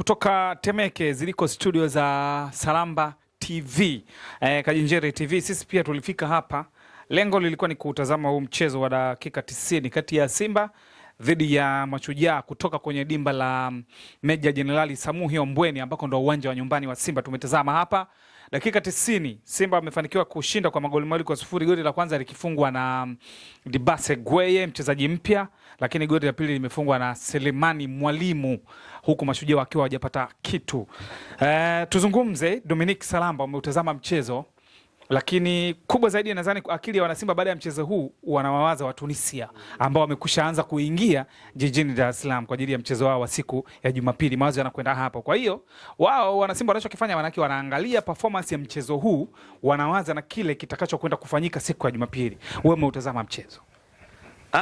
kutoka Temeke ziliko studio za Salamba TV, Kajinjere TV. Sisi pia tulifika hapa. Lengo lilikuwa ni kutazama huu mchezo wa dakika 90 kati ya Simba dhidi ya Mashujaa kutoka kwenye dimba la Meja Jenerali Samuhi Ombweni ambako ndo uwanja wa nyumbani wa Simba. Tumetazama hapa dakika 90, Simba wamefanikiwa kushinda kwa magoli mawili kwa sufuri. Goli la kwanza likifungwa na Dibase Gweye, mchezaji mpya, lakini goli la pili limefungwa na Selemani Mwalimu, huku Mashujaa wakiwa hawajapata kitu. Tuzungumze Dominic Salamba, umeutazama mchezo, lakini kubwa zaidi nadhani akili ya wanasimba baada ya mchezo huu wanawawaza wa Tunisia ambao wamekusha anza kuingia jijini Dar es Salaam kwa ajili ya mchezo wao wa siku ya Jumapili. Mawazo yanakwenda hapo. Kwa hiyo wao wanasimba wanachokifanya manaki wanaangalia performance ya mchezo huu, wanawaza na kile kitakachokwenda kufanyika siku ya Jumapili. Wewe umeutazama mchezo?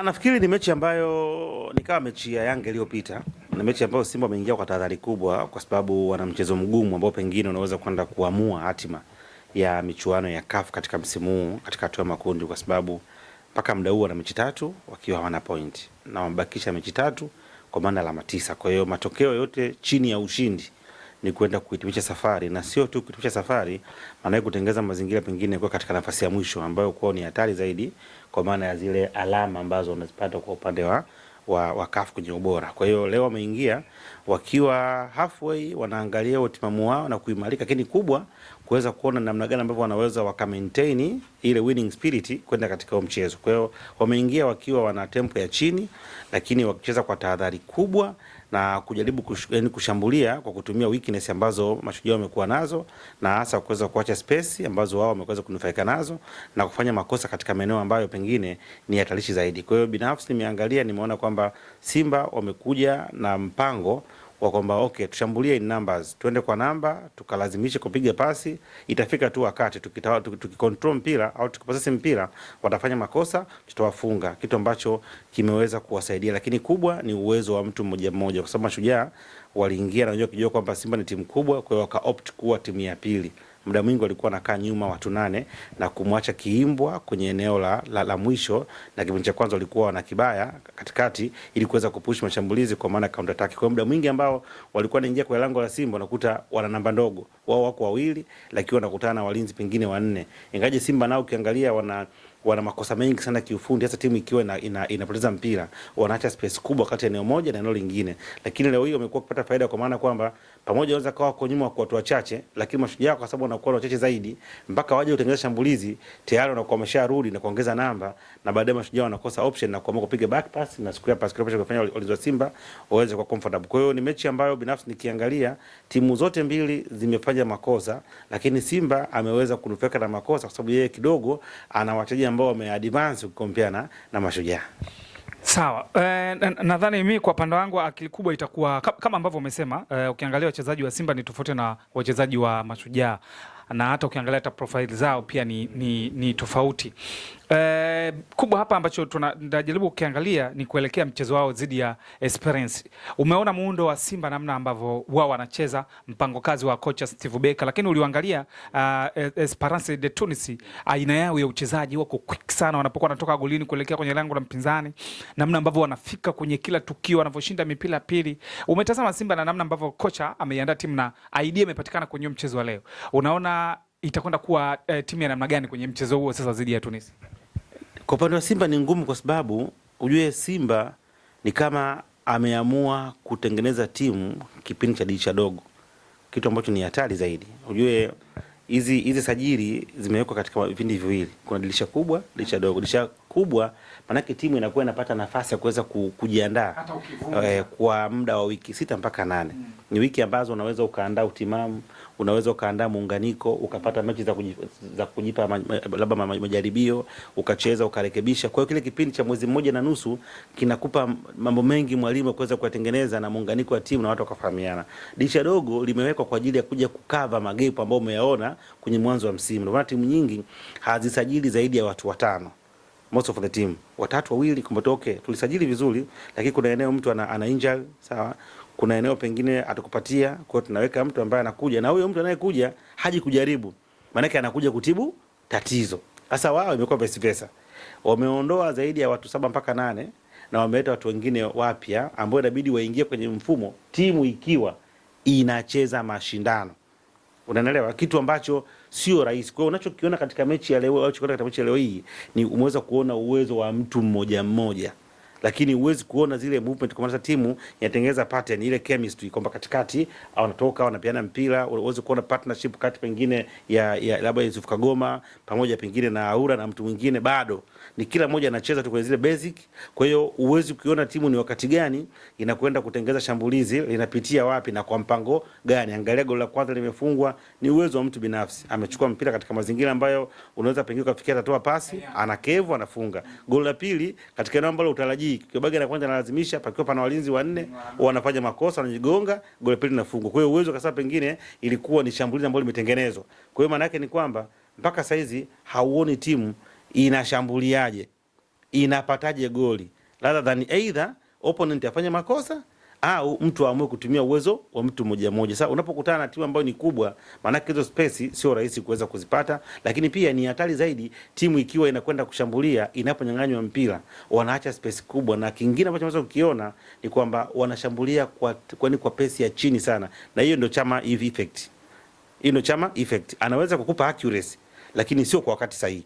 Nafikiri ni mechi ambayo ni kama mechi ya Yanga iliyopita. Ni mechi ambayo Simba wameingia kwa tahadhari kubwa kwa sababu wana mchezo mgumu ambao pengine unaweza kwenda kuamua hatima ya michuano ya CAF katika msimu huu katika hatua ya makundi, kwa sababu mpaka muda huu wana mechi 3 wakiwa hawana point na wamebakisha mechi 3 kwa maana alama 9. Kwa hiyo matokeo yote chini ya ushindi ni kwenda kuhitimisha safari, na sio tu kuhitimisha safari, maana kutengeneza mazingira pengine kwa katika nafasi ya mwisho ambayo kwao ni hatari zaidi kwa maana ya zile alama ambazo unazipata kwa upande wa CAF kwenye ubora. Kwa hiyo leo wameingia wakiwa halfway, wanaangalia utimamu wao na kuimarika, lakini kubwa kuweza kuona namna gani ambavyo wanaweza waka maintain ile winning spirit kwenda katika mchezo. Kwa hiyo wameingia wakiwa wana tempo ya chini, lakini wakicheza kwa tahadhari kubwa na kujaribu kushambulia kwa kutumia weakness ambazo Mashujaa wamekuwa nazo, na hasa kuweza kuacha space ambazo wao wameweza kunufaika nazo na kufanya makosa katika maeneo ambayo pengine ni hatarishi zaidi. Kwa hiyo binafsi nimeangalia, nimeona kwamba Simba wamekuja na mpango wa kwamba okay, tushambulie in numbers, tuende kwa namba, tukalazimisha kupiga pasi, itafika tu wakati tukicontrol mpira au tukipasasi mpira watafanya makosa, tutawafunga, kitu ambacho kimeweza kuwasaidia. Lakini kubwa ni uwezo wa mtu mmoja mmoja, kwa sababu Mashujaa waliingia na kujua kwamba Simba ni timu kubwa, kwa hiyo waka opt kuwa timu ya pili. Muda mwingi walikuwa wanakaa nyuma watu 8 na kumwacha Kiimbwa kwenye eneo la mwisho, na kipindi cha kwanza walikuwa wana Kibaya katikati ili kuweza kupush mashambulizi kwa maana counter attack. Kwa muda mwingi ambao walikuwa wanaingia kwa lango la Simba wanakuta wana namba ndogo, wao wako wawili lakini wanakutana na walinzi pengine 4. Ingaje Simba nao ukiangalia wana makosa mengi sana kiufundi, hasa timu ikiwa inapoteza mpira wanaacha space kubwa kati ya eneo moja na eneo lingine. Lakini leo hii wamekuwa kupata faida kwa maana kwamba pamoja wanaweza kawa kwa nyuma kwa watu wachache, lakini Mashujaa kwa sababu wanakuwa wachache zaidi mpaka waje kutengeneza shambulizi tayari wanakuwa wamesharudi na kuongeza namba, na baadaye Mashujaa wanakosa option na kuamua kupiga back pass na square pass kufanya walizo Simba waweze kwa comfortable. Kwa hiyo ni mechi ambayo binafsi nikiangalia timu zote mbili zimefanya makosa, lakini Simba ameweza kunufaika na makosa kwa sababu yeye kidogo ana wachezaji ambao wameadvance kukompeana na Mashujaa. Sawa. Nadhani mimi kwa upande wangu akili kubwa itakuwa kama ambavyo umesema. Ukiangalia wachezaji wa Simba ni tofauti na wachezaji wa Mashujaa, na hata ukiangalia hata profile zao pia ni tofauti. Kubwa hapa ambacho tunajaribu ukiangalia ni kuelekea mchezo wao dhidi ya Esperance. Umeona muundo wa Simba namna ambavyo wao wanacheza, mpango kazi wa kocha Steve Becker, lakini uliangalia Esperance de Tunis, aina yao ya uchezaji wako quick sana wanapokuwa wanatoka golini kuelekea kwenye lango la mpinzani, namna ambavyo wanafika kwenye kila tukio, wanavyoshinda mipira pili. Umetazama Simba na namna ambavyo kocha ameiandaa timu na idea imepatikana kwenye mchezo wa leo. Unaona itakwenda kuwa timu ya namna gani kwenye mchezo huo sasa dhidi ya Tunisia? Kwa upande wa Simba ni ngumu kwa sababu ujue Simba ni kama ameamua kutengeneza timu kipindi cha dirisha dogo, kitu ambacho ni hatari zaidi. Ujue hizi sajili zimewekwa katika vipindi viwili, kuna dirisha kubwa, dirisha dogo. Dirisha kubwa maana timu inakuwa inapata nafasi ya kuweza kujiandaa kwa muda wa wiki 6 mpaka 8. Ni wiki ambazo unaweza ukaandaa utimamu, unaweza ukaandaa muunganiko, ukapata mechi za kujipa labda majaribio, ukacheza, ukarekebisha. Kwa hiyo kile kipindi cha mwezi mmoja na nusu kinakupa mambo mengi mwalimu kuweza kuyatengeneza na muunganiko wa timu na watu wakafahamiana. Dirisha dogo limewekwa kwa ajili ya kuja kukava magepu ambayo umeyaona kwenye mwanzo wa msimu. Ndio maana timu nyingi hazisajili zaidi ya watu 5. Most of the team 3 2 kumbe okay, tulisajili vizuri, lakini kuna eneo mtu ana injury, sawa, kuna eneo pengine atakupatia, kwa hiyo tunaweka mtu ambaye anakuja, na huyo mtu anayekuja haji kujaribu, maana yake anakuja kutibu tatizo. Sasa wao imekuwa vice versa, wameondoa zaidi ya watu 7 mpaka 8 na wameleta watu wengine wapya ambao inabidi waingie kwenye mfumo, timu ikiwa inacheza mashindano. Unaelewa? Kitu ambacho sio rahisi. Kwa hiyo unachokiona katika mechi ya leo au unachokiona katika mechi ya leo hii ni umeweza kuona uwezo wa mtu mmoja mmoja, lakini huwezi kuona zile movement kwa maana timu inatengeneza pattern ile chemistry kwamba katikati au anatoka wanapiana mpira. Uweze kuona partnership kati pengine ya labda Yusuf Kagoma pamoja pengine na Aura na mtu mwingine, bado ni kila mmoja anacheza tu kwenye zile basic. Kwa hiyo huwezi kuona timu ni wakati gani inakwenda kutengeneza shambulizi, linapitia wapi na kwa mpango gani. Angalia goli la kwanza limefungwa, ni uwezo wa mtu binafsi, amechukua mpira katika mazingira ambayo unaweza pengine kufikia, atatoa pasi, anakevu, anafunga. Goli la pili katika eneo ambalo utarajii, Kibabage na kwanza analazimisha, pakiwa pana walinzi wanne, wanafanya makosa, wanajigonga, goli pili linafungwa. Kwa hiyo uwezo kasa pengine ilikuwa ni shambulizi ambalo limetengenezwa. Kwa hiyo maana yake ni kwamba mpaka saizi hauoni timu inashambuliaje, inapataje goli, rather than either opponent afanye makosa au mtu aamue kutumia uwezo wa mtu mmoja mmoja. Sasa unapokutana na timu ambayo ni kubwa, maana hizo space sio rahisi kuweza kuzipata, lakini pia ni hatari zaidi timu ikiwa inakwenda kushambulia, inaponyang'anywa mpira wanaacha space kubwa, na kingine ambacho unaweza kukiona ni kwamba wanashambulia kwa pesi ya chini sana, na hiyo ndio Chama effect. Hiyo ndio Chama effect. Anaweza kukupa accuracy lakini sio kwa wakati sahihi.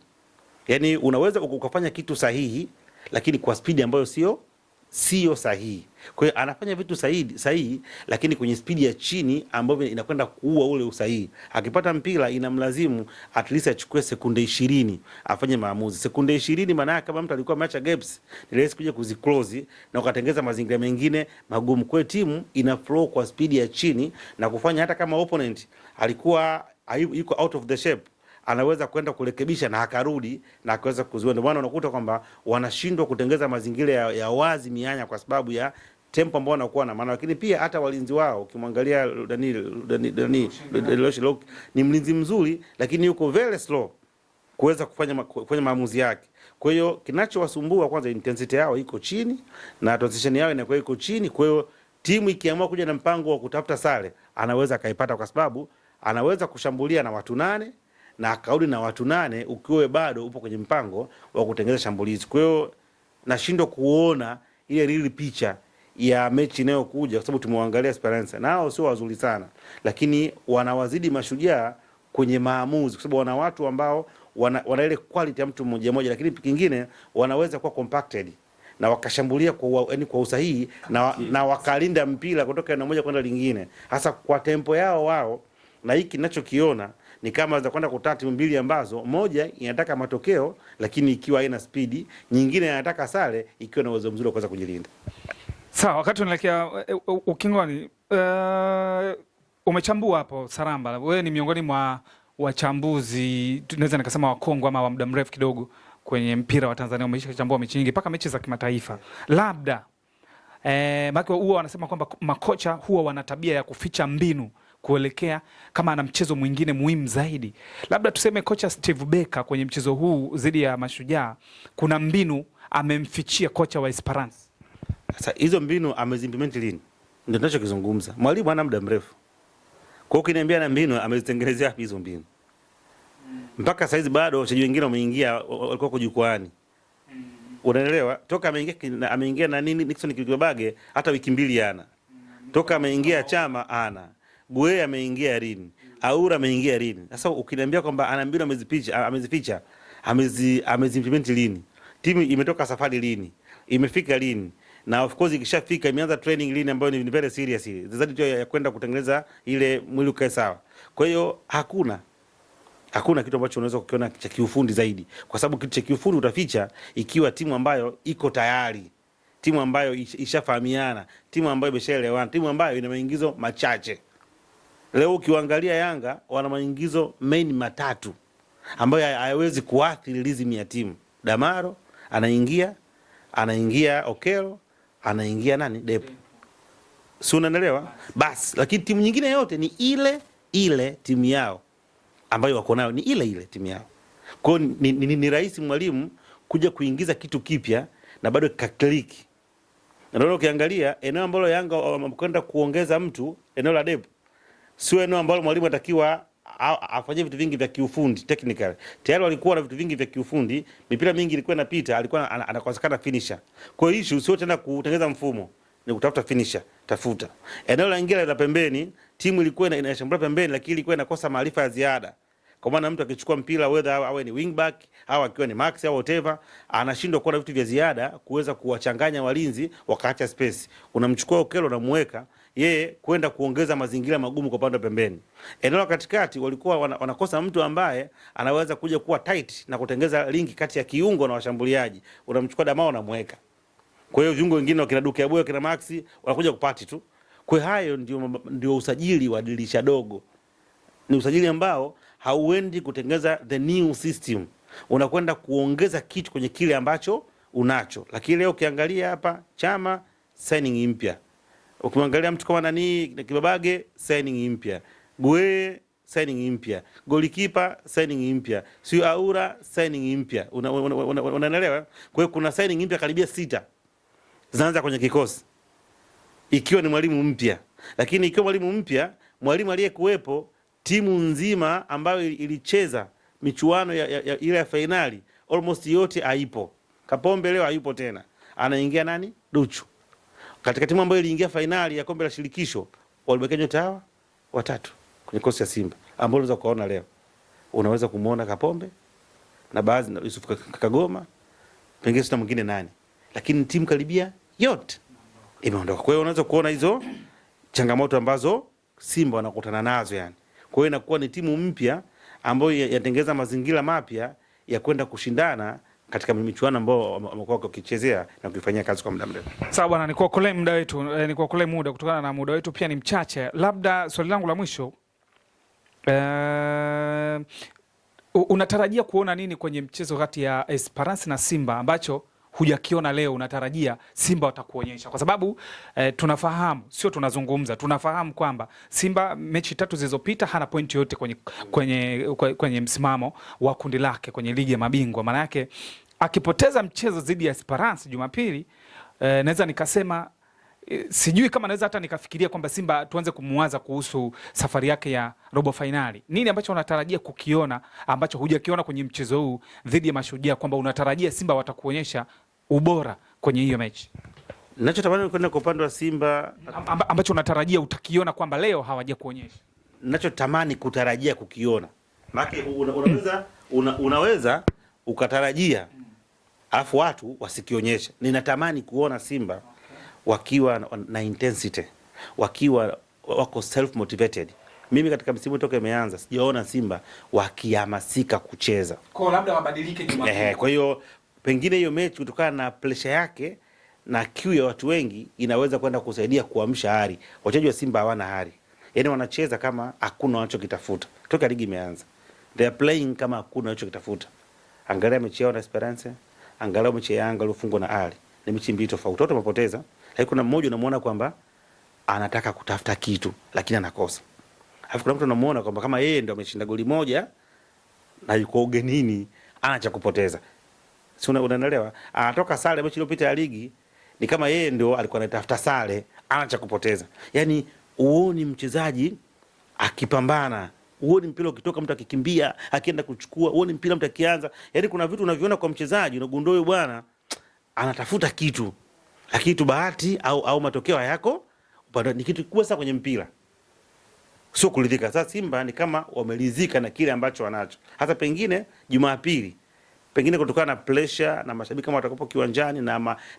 Yaani unaweza ukafanya kitu sahihi lakini kwa speed ambayo sio sahihi. Kwa hiyo anafanya vitu sahihi lakini kwenye speed ya chini ambayo inakwenda kuua ule usahihi. Akipata mpira inamlazimu at least achukue sekunde 20 afanye maamuzi. Sekunde 20 maana kama mtu alikuwa ameacha gaps, ni rahisi kuja kuziclose na ukatengeza mazingira mengine magumu. Kwa timu ina flow kwa speed ya chini na kufanya hata kama opponent alikuwa yuko out of the shape, anaweza kwenda kurekebisha na akarudi na akaweza kuzuia. Ndio maana unakuta kwamba wanashindwa kutengeza mazingira ya wazi mianya kwa sababu ya tempo ambao wanakuwa na maana. Lakini pia hata walinzi wao ukimwangalia Dani ni mlinzi mzuri lakini yuko very slow kuweza kufanya maamuzi yake. Kwa hiyo kinachowasumbua kwanza, intensity yao iko chini na transition yao inakuwa iko chini. Kwa hiyo timu ikiamua kuja na mpango wa kutafuta sare anaweza kaipata, kwa sababu anaweza kushambulia na watu 8 na akaudi na watu 8 ukiwe bado upo kwenye mpango wa kutengeneza shambulizi. Kwa hiyo nashindwa kuona ile real picha ya mechi inayokuja, kwa sababu tumewaangalia Esperance nao sio wazuri sana, lakini wanawazidi Mashujaa kwenye maamuzi, kwa sababu wana watu ambao wana ile quality ya mtu mmoja mmoja, lakini kingine wanaweza kuwa compacted na wakashambulia kwa usahihi na wakalinda mpira kutoka eneo moja kwenda lingine, hasa kwa tempo yao wao. Na hiki ninachokiona ni kama za kwenda kutana timu mbili ambazo moja inataka matokeo lakini ikiwa haina speed, nyingine inataka sare ikiwa na uwezo mzuri wa kuweza kujilinda. Sawa, wakati unaelekea ukingoni, umechambua hapo Saramba. Wewe ni miongoni mwa wachambuzi, tunaweza nikasema wakongwe ama wa muda mrefu kidogo kwenye mpira wa Tanzania. Umeshachambua mechi nyingi mpaka mechi za kimataifa. Labda maki huwa wanasema kwamba makocha huwa wana tabia ya kuficha mbinu kuelekea kama ana mchezo mwingine muhimu zaidi. Labda tuseme kocha Steve Becker kwenye mchezo huu dhidi ya Mashujaa, kuna mbinu amemfichia kocha wa Esperance. Sasa hizo mbinu amezimplement lini? Ndio tunachokizungumza. Mwalimu ana muda mrefu. Kwa hiyo ukiniambia na mbinu amezitengenezea hizo mbinu. Mpaka saizi bado wachezaji wengine wameingia walikuwa kwa jukwani. Unaelewa? Toka ameingia na nini Nixon Kibabage hata wiki 2 yana. Toka ameingia Chama ana. Gueye ameingia lini? Aura ameingia lini? Sasa ukiniambia kwamba ana mbinu amezificha, amezimplement lini? Timu imetoka safari lini? Imefika lini? Na of course ikishafika imeanza training lini, ambayo ni very serious zaidi ya kwenda kutengeneza ile mwili ukae sawa. Kwa hiyo hakuna kitu ambacho unaweza kukiona cha kiufundi zaidi, kwa sababu kitu cha kiufundi utaficha ikiwa timu ambayo iko tayari, timu ambayo ishafahamiana, timu ambayo imeshaelewana, timu ambayo ina maingizo machache. Leo ukiangalia Yanga wana maingizo main 3 ambayo hayawezi kuathiri rhythm ya timu. Damaro anaingia Okelo, anaingia nani Depo. Si unaelewa? Bas, lakini timu nyingine yote ni ile timu yao ambayo wako nayo, ni ile timu yao. Kwa hiyo ni rahisi mwalimu kuja kuingiza kitu kipya na bado kakliki. Na ndio ukiangalia eneo ambalo Yanga wamekwenda kuongeza mtu, eneo la Depo, sio eneo ambalo mwalimu atakiwa afanye vitu vingi vya kiufundi technical. Tayari walikuwa na vitu vingi vya kiufundi, mipira mingi ilikuwa inapita, alikuwa anakosekana finisher. Kwa hiyo issue sio tena kutengeneza mfumo, ni kutafuta finisher, tafuta. Eneo la ingine la pembeni timu ilikuwa inashambulia pembeni, lakini ilikuwa inakosa maarifa ya ziada. Kwa maana mtu akichukua mpira whether awe ni wingback au akiwa ni max au whatever, anashindwa kuwa na vitu vya ziada kuweza kuwachanganya walinzi wakaacha space. Unamchukua Okello unamweka yeye kwenda kuongeza mazingira magumu kwa pande pembeni. Eneo la katikati walikuwa wanakosa mtu ambaye anaweza kuja kuwa tight na kutengeza linki kati ya kiungo na washambuliaji. Unamchukua Damao unamweka. Kwa hiyo viungo wengine wakina Duke Aboyo kina Maxi wanakuja kupati tu. Kwa hayo ndio usajili wa dirisha dogo. Ni usajili ambao hauendi kutengeza the new system. Unakwenda kuongeza kitu kwenye kile ambacho unacho. Lakini leo ukiangalia hapa Chama signing mpya. Ukimwangalia mtu kama nani Kibabage signing mpya. Gueye signing mpya. Golikipa signing mpya. Sio Aura signing mpya. Unaelewa? Kwa hiyo kuna signing mpya karibia 6 zinaanza kwenye kikosi. Ikiwa ni mwalimu mpya. Lakini ikiwa mwalimu mpya, mwalimu aliyekuwepo timu nzima ambayo ilicheza michuano ile ya finali almost yote haipo. Kapombe leo hayupo tena. Anaingia nani? Duchu. Katika timu ambayo iliingia finali ya kombe la shirikisho walibaki nyota hawa watatu kwenye kosi ya Simba ambao unaweza kuona leo. Unaweza kumuona Kapombe na baadhi na Yusuf Kagoma, pengine sina mwingine nani. Lakini timu karibia yote imeondoka. Kwa hiyo unaweza kuona hizo changamoto ambazo Simba wanakutana nazo yani. Kwa hiyo inakuwa ni timu mpya ambayo yatengeza mazingira mapya ya kwenda kushindana katika michuano ambao wamekuwa wakichezea na kuifanyia kazi kwa muda mrefu. Sawa bwana, nikuokolee muda wetu, nikuokolee muda kutokana na muda wetu pia ni mchache. Labda swali langu la mwisho, unatarajia kuona nini kwenye mchezo kati ya Esperance na Simba ambacho hujakiona leo unatarajia Simba watakuonyesha? Kwa sababu tunafahamu, sio tunazungumza, tunafahamu kwamba Simba mechi 3 zilizopita hana pointi yote kwenye msimamo wa kundi lake kwenye ligi ya mabingwa. Maana yake akipoteza mchezo dhidi ya Esperance Jumapili, naweza nikasema sijui kama naweza hata nikafikiria kwamba Simba tuanze kumuwaza kuhusu safari yake ya robo finali. Nini ambacho unatarajia kukiona ambacho hujakiona kwenye mchezo huu dhidi ya Mashujaa, kwamba unatarajia Simba watakuonyesha ubora kwenye hiyo mechi? Ninachotamani kwenda kwa upande wa Simba ambacho unatarajia utakiona kwamba leo hawaja kuonyesha. Ninachotamani kutarajia kukiona. Maana unaweza ukatarajia alafu watu wasikionyesha. Ninatamani kuona Simba wakiwa na intensity, wakiwa wako self motivated. Mimi katika msimu toka imeanza sijaona Simba wakihamasika kucheza. Kwa labda wabadilike Jumapili. Kwa hiyo pengine hiyo mechi kutokana na pressure yake na kiu ya watu wengi inaweza kwenda kusaidia kuamsha hari. Wachezaji wa Simba hawana hari. Yaani wanacheza kama hakuna wanachokitafuta. Toka ligi imeanza, they are playing kama hakuna wanachokitafuta. Angalia mechi yao na Esperance, angalia mechi ya Yanga iliyofungwa na Ali. Ni mechi mbili tofauti. Wote wamepoteza. Lakini kuna mmoja unamuona kwamba anataka kutafuta kitu lakini anakosa. Alafu kuna mtu unamuona kwamba kama yeye ndio ameshinda goli moja na yuko ugenini ana cha kupoteza. Si unaelewa? Anatoka sare mechi iliyopita ya ligi ni kama yeye ndio alikuwa anatafuta sare, ana cha kupoteza. Yaani uone mchezaji akipambana, uone mpira ukitoka mtu akikimbia, akienda kuchukua, uone mpira mtu akianza. Yaani kuna vitu unaviona kwa mchezaji unagundua huyu bwana anatafuta kitu. Lakini tu bahati au matokeo yako ni kitu kikubwa sana kwenye mpira. Sio kuridhika. Sasa Simba ni kama wamelizika na kile ambacho wanacho. Hata pengine Jumapili, pengine kutokana na pressure na mashabiki kama watakapo kiwanjani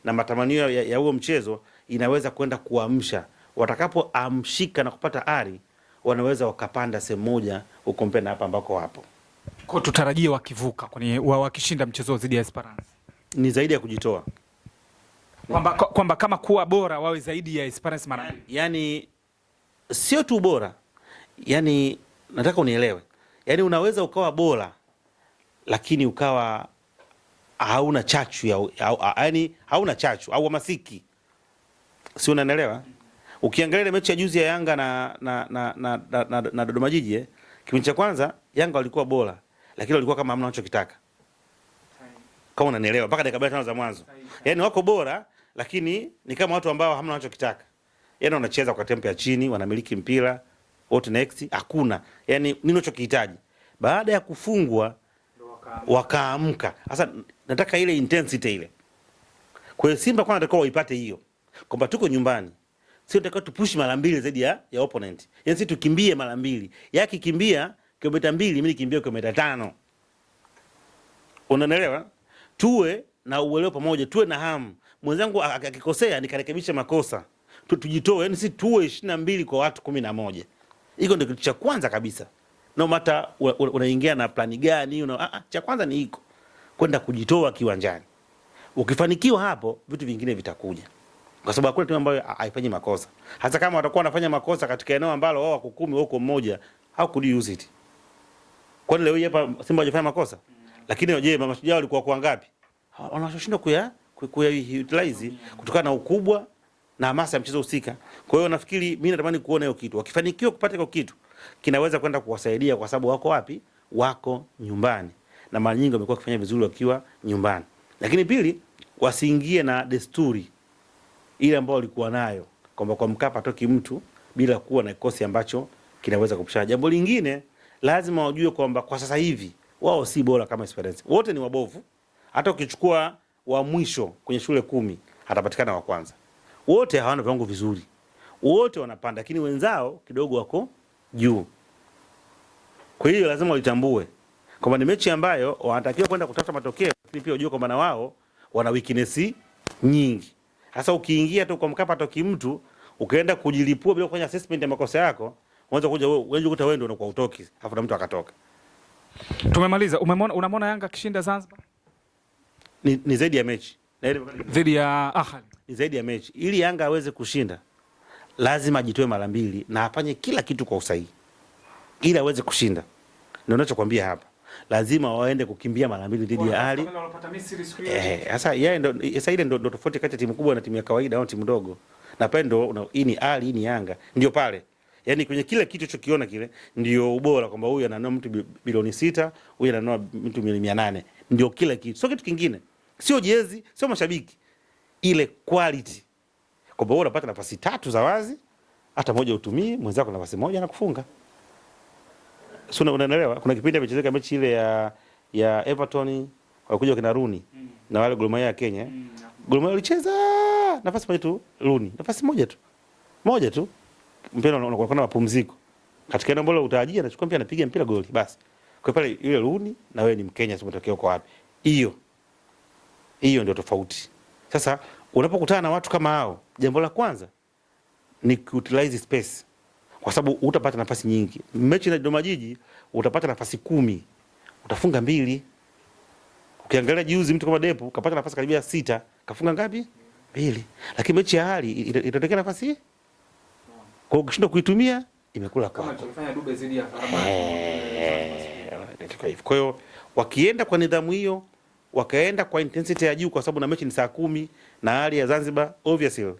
na matamanio ya huo mchezo inaweza kwenda kuamsha. Watakapoamshika na kupata ari, wanaweza wakapanda sehemu moja ukompea na hapa ambako wapo. Kwa tutarajie wakivuka wakishinda mchezo dhidi ya Esperance. Ni zaidi ya kujitoa. Kwamba kama kuwa bora wawe zaidi ya Esperance mara. Yaani sio tu bora. Yaani nataka unielewe. Yaani unaweza ukawa bora lakini ukawa hauna chachu yaani hauna chachu au hamasiki. Si unanielewa? Ukiangalia ile mechi ya juzi ya Yanga na Dodoma Jiji, kipindi cha kwanza Yanga walikuwa bora lakini walikuwa kama hamna wanachokitaka. Kama unanielewa, mpaka dakika 5 za mwanzo. Yaani wako bora lakini ni kama watu ambao hamna wanachokitaka. Yaani wanacheza kwa tempo ya chini, wanamiliki mpira, what next? Hakuna. Yaani nini unachokihitaji? Baada ya kufungwa wakaamka. Sasa nataka ile intensity ile. Kwa hiyo Simba kwanza nataka waipate hiyo. Kwamba tuko nyumbani. sio tunataka tupush mara 2 zaidi ya opponent. Yaani sisi tukimbie mara 2. Yaki kimbia kilomita 2, mimi nikimbia kilomita 5. Unaelewa? Tuwe na uelewa pamoja, tuwe na hamu. Mwenzangu akikosea nikarekebisha makosa. Tujitoe, yani si tuwe 22 kwa watu 11. Hiko ndio kitu cha kwanza kabisa. No matter unaingia na plani gani, cha kwanza ni hiko. Kwenda kujitoa kiwanjani. Ukifanikiwa hapo, vitu vingine vitakuja. Kwa sababu hakuna timu ambayo haifanyi makosa. Hata kama watakuwa wanafanya makosa katika eneo ambalo wao wako 10 huko mmoja, how could you use it? Kwani leo hapa Simba hajafanya makosa? Lakini je, Mashujaa walikuwa kwa ngapi? Wanashindwa kuya utilize kutokana na ukubwa na hamasa ya mchezo husika. Kwa hiyo nafikiri mimi natamani kuona hiyo kitu. Wakifanikiwa kupata hiyo kitu, kinaweza kwenda kuwasaidia kwa sababu wako wapi? Wako nyumbani. Na mara nyingi wamekuwa wakifanya vizuri wakiwa nyumbani. Lakini pili, wasiingie na desturi ile ambayo walikuwa nayo kwamba kwa Mkapa toki mtu bila kuwa na kikosi ambacho kinaweza kupishana. Jambo lingine, lazima wajue kwamba kwa sasa hivi wao si bora kama Esperance. Wote ni wabovu. Hata ukichukua wa mwisho kwenye shule 10 atapatikana wa kwanza. Wote hawana viwango vizuri. Wote wanapanda lakini wenzao kidogo wako juu. Kwa hiyo lazima walitambue kwamba ni mechi ambayo wanatakiwa kwenda kutafuta matokeo, lakini pia wajue kwamba na wao wana weakness nyingi. Sasa ukiingia tu kwa Mkapa toki mtu ukaenda kujilipua bila kufanya assessment ya makosa yako, unaweza kuja wewe kukuta wewe ndio unakuwa utoki, afu na mtu akatoka. Tumemaliza. Unamwona Yanga kishinda Zanzibar? Ni zaidi ya mechi. Dhidi ya Ahali. Ni zaidi ya mechi. Ili Yanga aweze kushinda, lazima ajitoe mara 2 na afanye kila kitu kwa usahihi. Ili aweze kushinda. Ndio ninachokuambia hapa. Lazima waende kukimbia mara 2 dhidi ya Ahali. Sasa yeye ndio tofauti kati ya timu kubwa na timu ya kawaida au timu ndogo. Na pale ndio hii ni Ahali, hii ni Yanga. Ndio pale. Yaani kwenye kile kitu chokiona kile ndio ubora kwamba huyu ananua mtu bilioni 6, huyu ananua mtu milioni 800. Ndio kile kitu. Sio kitu kingine. Sio jezi, sio mashabiki. Ile quality. Kwamba wewe unapata nafasi 3 za wazi, hata moja utumie, mwenzako nafasi moja na kufunga. Sio, unaelewa? Kuna kipindi amechezeka mechi ile ya Everton walikuja kina Rooney na wale Gor Mahia ya Kenya. Gor Mahia walicheza nafasi moja tu, Rooney. Nafasi moja tu. Moja tu. Mpira unakuwa na mapumziko. Katika eneo ambalo utarajia anachukua mpira anapiga mpira goli basi. Kwa pale yule Rooney na wewe ni Mkenya, sio matokeo kwa wapi. Hiyo ndio tofauti. Sasa unapokutana na watu kama hao, jambo la kwanza ni utilize space. Kwa sababu utapata nafasi nyingi. Mechi na Dodoma Jiji utapata nafasi 10. Utafunga 2. Ukiangalia juzi mtu kama Depu kapata nafasi karibia 6, kafunga ngapi? 2. Lakini mechi ya Ahali itatokea nafasi kwa ukishinda kuitumia imekula kwa. Kama tulifanya Dube zidi ya Farama. Kwa hiyo wakienda kwa nidhamu hiyo, wakaenda kwa intensity ya juu kwa sababu na mechi ni saa 10 na hali ya Zanzibar obviously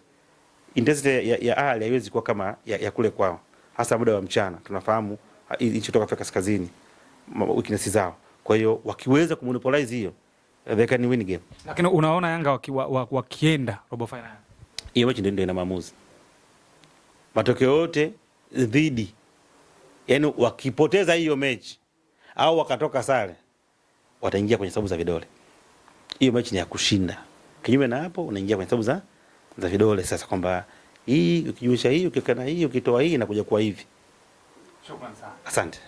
intensity ya Ahali haiwezi kuwa kama ya kule kwao. Hasa muda wa mchana. Tunafahamu hicho kutoka Afrika Kaskazini weakness zao. Kwa hiyo wakiweza kumonopolize hiyo, they can win game. Lakini unaona Yanga wakienda robo final. Hiyo mechi ndio ina maamuzi. Matokeo yote dhidi, yani wakipoteza hiyo mechi au wakatoka sare, wataingia kwenye hesabu za vidole. Hiyo mechi ni ya kushinda. Kinyume na hapo unaingia kwenye hesabu za vidole sasa kwamba hii ukijumlisha hii ukikana hii ukitoa hii inakuja kuwa hivi. Shukrani sana. Asante.